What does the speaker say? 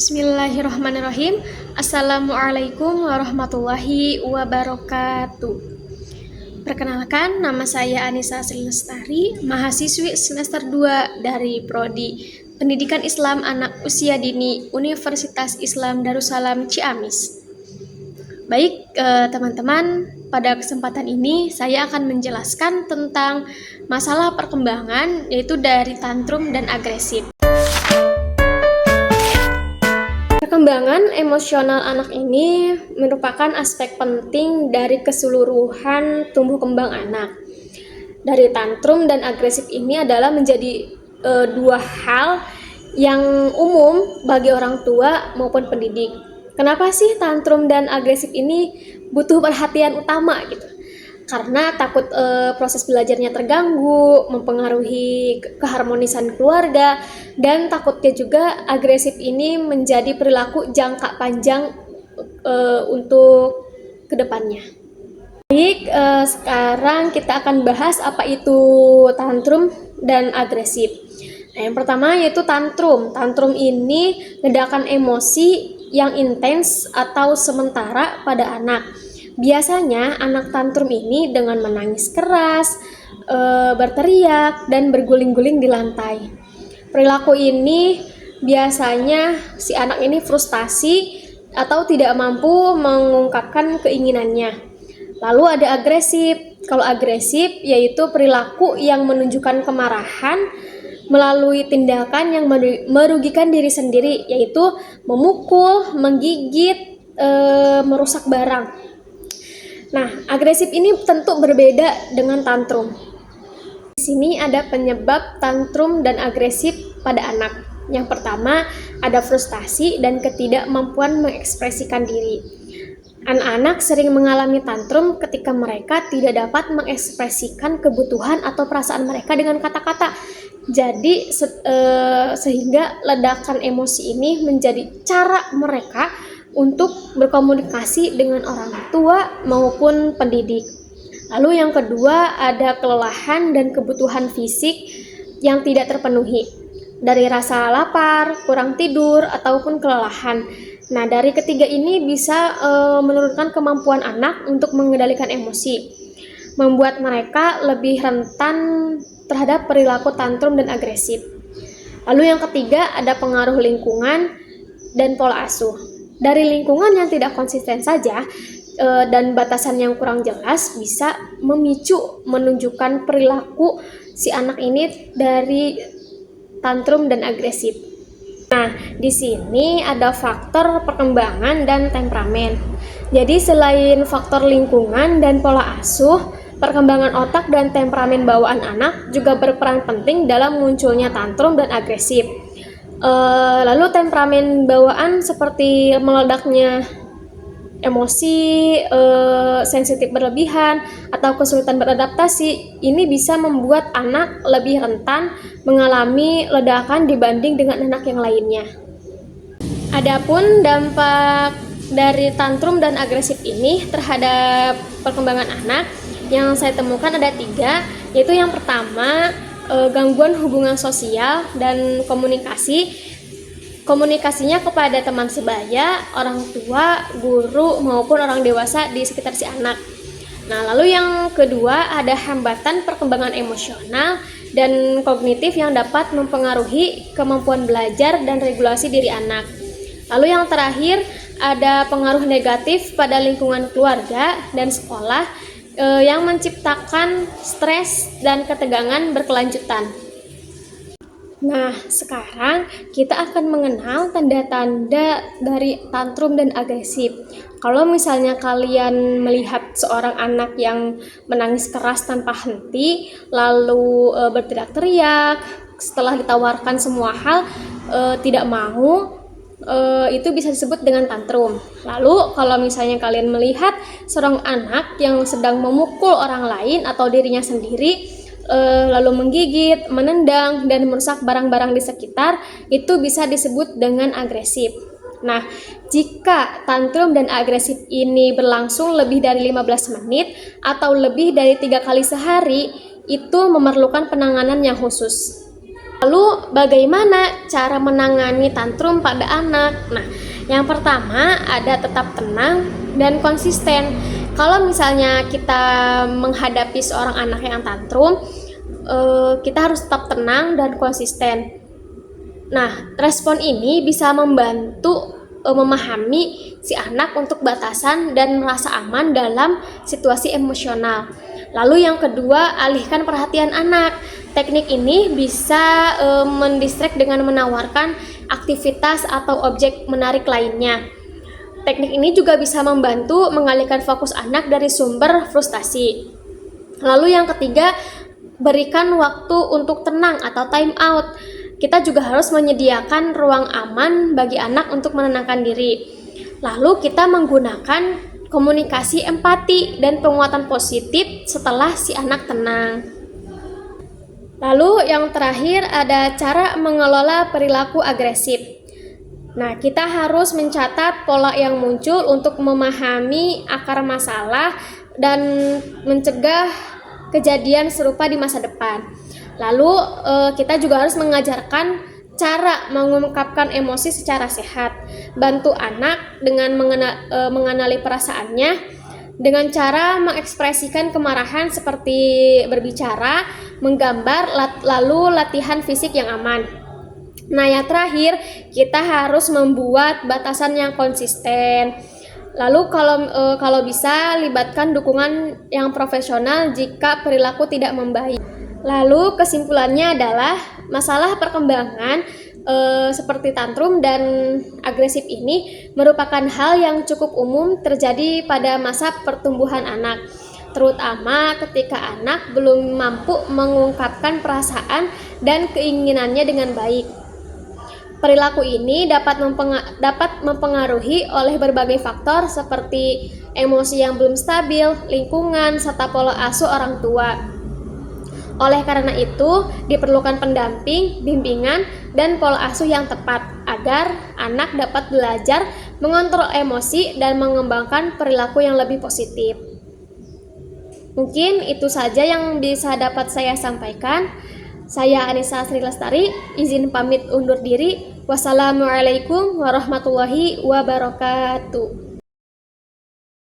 Bismillahirrahmanirrahim. Assalamualaikum warahmatullahi wabarakatuh. Perkenalkan, nama saya Anissa Sri Lestari, mahasiswi semester 2 dari Prodi Pendidikan Islam Anak Usia Dini Universitas Islam Darussalam Ciamis. Baik, teman-teman, pada kesempatan ini saya akan menjelaskan tentang masalah perkembangan, yaitu dari tantrum dan agresif. Perkembangan emosional anak ini merupakan aspek penting dari keseluruhan tumbuh kembang anak. Dari tantrum dan agresif ini adalah menjadi dua hal yang umum bagi orang tua maupun pendidik. Kenapa sih tantrum dan agresif ini butuh perhatian utama gitu? Karena takut proses belajarnya terganggu, mempengaruhi keharmonisan keluarga, dan takutnya juga agresif ini menjadi perilaku jangka panjang untuk kedepannya. Baik, sekarang kita akan bahas apa itu tantrum dan agresif. Nah, yang pertama yaitu tantrum. Tantrum ini ledakan emosi yang intens atau sementara pada anak. Biasanya anak tantrum ini dengan menangis keras, berteriak, dan berguling-guling di lantai. Perilaku ini biasanya si anak ini frustasi atau tidak mampu mengungkapkan keinginannya. Lalu ada agresif. Kalau agresif yaitu perilaku yang menunjukkan kemarahan melalui tindakan yang merugikan diri sendiri, yaitu memukul, menggigit, merusak barang. Nah, agresif ini tentu berbeda dengan tantrum. Di sini ada penyebab tantrum dan agresif pada anak. Yang pertama, ada frustasi dan ketidakmampuan mengekspresikan diri. Anak-anak sering mengalami tantrum ketika mereka tidak dapat mengekspresikan kebutuhan atau perasaan mereka dengan kata-kata. Jadi, sehingga ledakan emosi ini menjadi cara mereka untuk berkomunikasi dengan orang tua maupun pendidik. Lalu yang kedua, ada kelelahan dan kebutuhan fisik yang tidak terpenuhi, dari rasa lapar, kurang tidur, ataupun kelelahan. Nah, dari ketiga ini bisa menurunkan kemampuan anak untuk mengendalikan emosi, membuat mereka lebih rentan terhadap perilaku tantrum dan agresif. Lalu yang ketiga, ada pengaruh lingkungan dan pola asuh. Dari lingkungan yang tidak konsisten saja dan batasan yang kurang jelas bisa memicu menunjukkan perilaku si anak ini dari tantrum dan agresif. Nah, di sini ada faktor perkembangan dan temperamen. Jadi selain faktor lingkungan dan pola asuh, perkembangan otak dan temperamen bawaan anak juga berperan penting dalam munculnya tantrum dan agresif. Lalu temperamen bawaan seperti meledaknya emosi, sensitif berlebihan, atau kesulitan beradaptasi, ini bisa membuat anak lebih rentan mengalami ledakan dibanding dengan anak yang lainnya. Adapun dampak dari tantrum dan agresif ini terhadap perkembangan anak yang saya temukan ada 3, yaitu yang pertama, gangguan hubungan sosial dan komunikasinya kepada teman sebaya, orang tua, guru, maupun orang dewasa di sekitar si anak. Nah, lalu yang kedua ada hambatan perkembangan emosional dan kognitif yang dapat mempengaruhi kemampuan belajar dan regulasi diri anak. Lalu yang terakhir ada pengaruh negatif pada lingkungan keluarga dan sekolah yang menciptakan stres dan ketegangan berkelanjutan. Nah, sekarang kita akan mengenal tanda-tanda dari tantrum dan agresif. Kalau misalnya kalian melihat seorang anak yang menangis keras tanpa henti, lalu berteriak-teriak, setelah ditawarkan semua hal tidak mau, itu bisa disebut dengan tantrum. Lalu kalau misalnya kalian melihat seorang anak yang sedang memukul orang lain atau dirinya sendiri, lalu menggigit, menendang, dan merusak barang-barang di sekitar, itu bisa disebut dengan agresif. Nah, jika tantrum dan agresif ini berlangsung lebih dari 15 menit atau lebih dari 3 kali sehari, itu memerlukan penanganan yang khusus. Lalu bagaimana cara menangani tantrum pada anak? Nah, yang pertama ada tetap tenang dan konsisten. Kalau misalnya kita menghadapi seorang anak yang tantrum, kita harus tetap tenang dan konsisten. Nah, respon ini bisa membantu memahami si anak untuk batasan dan merasa aman dalam situasi emosional. Lalu yang kedua, alihkan perhatian anak. Teknik ini bisa mendistract dengan menawarkan aktivitas atau objek menarik lainnya. Teknik ini juga bisa membantu mengalihkan fokus anak dari sumber frustasi. Lalu yang ketiga, berikan waktu untuk tenang atau time out. Kita juga harus menyediakan ruang aman bagi anak untuk menenangkan diri. Lalu kita menggunakan komunikasi empati dan penguatan positif setelah si anak tenang. Lalu yang terakhir ada cara mengelola perilaku agresif. Nah, kita harus mencatat pola yang muncul untuk memahami akar masalah dan mencegah kejadian serupa di masa depan. Lalu kita juga harus mengajarkan cara mengungkapkan emosi secara sehat. Bantu anak dengan mengenali perasaannya dengan cara mengekspresikan kemarahan seperti berbicara, menggambar, lalu latihan fisik yang aman. Nah, yang terakhir, kita harus membuat batasan yang konsisten. Lalu kalau bisa libatkan dukungan yang profesional jika perilaku tidak membaik. Lalu kesimpulannya adalah masalah perkembangan seperti tantrum dan agresif ini merupakan hal yang cukup umum terjadi pada masa pertumbuhan anak, terutama ketika anak belum mampu mengungkapkan perasaan dan keinginannya dengan baik. Perilaku ini dapat mempengaruhi oleh berbagai faktor seperti emosi yang belum stabil, lingkungan, serta pola asuh orang tua. Oleh karena itu, diperlukan pendamping, bimbingan, dan pola asuh yang tepat agar anak dapat belajar mengontrol emosi dan mengembangkan perilaku yang lebih positif. Mungkin itu saja yang bisa dapat saya sampaikan. Saya Anissa Sri Lestari, izin pamit undur diri. Wassalamualaikum warahmatullahi wabarakatuh.